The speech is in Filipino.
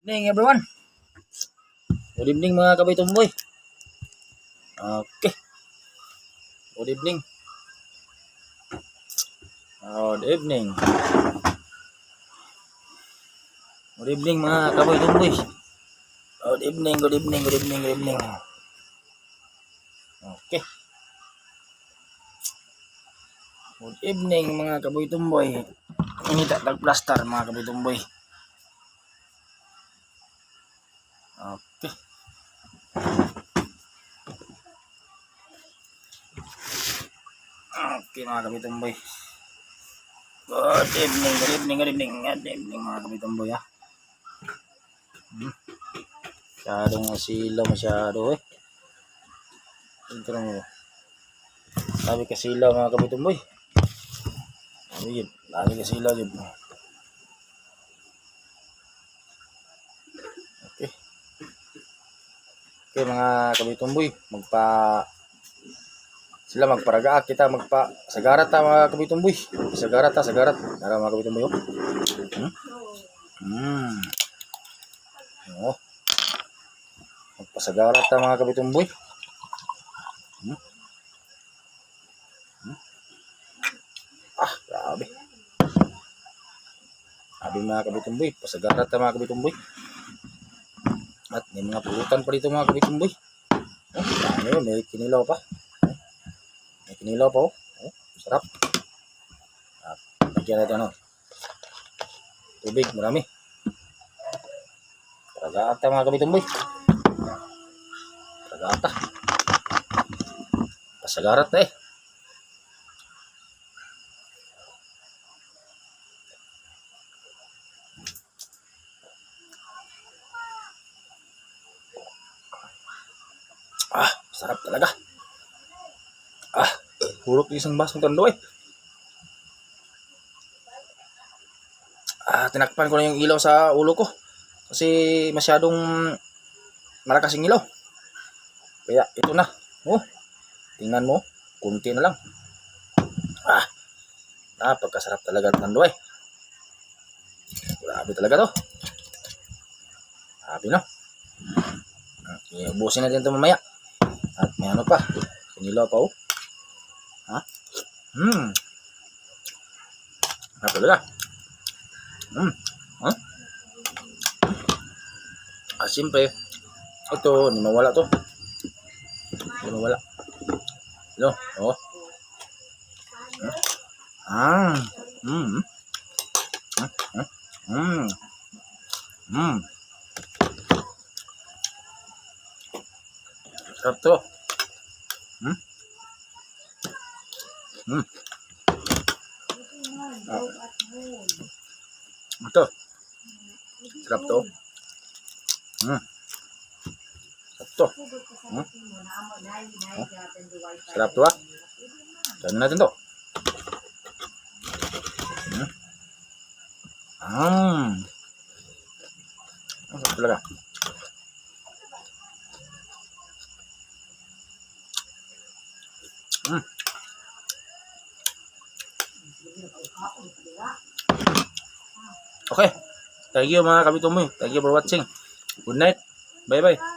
Evening everyone. Good evening mga kabitumboy. Okay. Good evening. Good evening. Good evening mga kabitumboy. Good evening, good evening, good evening, good evening. Okay. Good evening mga kabitumboy. Ini tak plaster mga kabitumboy. Okay. Okay mga kabitumboy. Good evening, good evening, good evening, good evening mga kabitumboy ha. Masyadong asilaw masyado eh. Ito mo. Sabi kasilaw mga kabitumboy. Sabi kasilaw yun. Okay. Okay mga kabitumboy, sila magparaga kita sagarat ta mga kabitumboy. Sagarat. Ara mga kabitumboy. Oh. Magpasagarat ta mga kabitumboy. Grabe. Sabi mga kabitumboy, pasagarat ta mga kabitumboy. At may mga pulutan pa dito mga kabitumboy. May kinilaw pa. May kinilaw pa sarap. At lagyan natin tubig, marami. Paragata mga kabitumboy. Paragata. Pasagarat na eh. Sarap talaga. Hurot isang basong tondo eh. Tinakpan ko na yung ilaw sa ulo ko. Kasi masyadong malakas yung ilaw. Kaya ito na. Tingnan mo. Kunti na lang. Napagkasarap talaga ng tondo eh. Grabe talaga to. Grabe no. Iubusin natin ito mamaya. At may ano pa. Kinilaw pa Sarap talaga. Siyempre, ito, hindi mawala to. Hindi mawala. Ito, Sarap to. Ito. Sarap to. Sarap to. Sarap to Gano'n natin to. Sarap talaga. Okay. Thank you mga kabitumboy. Thank you for watching. Good night. Bye bye.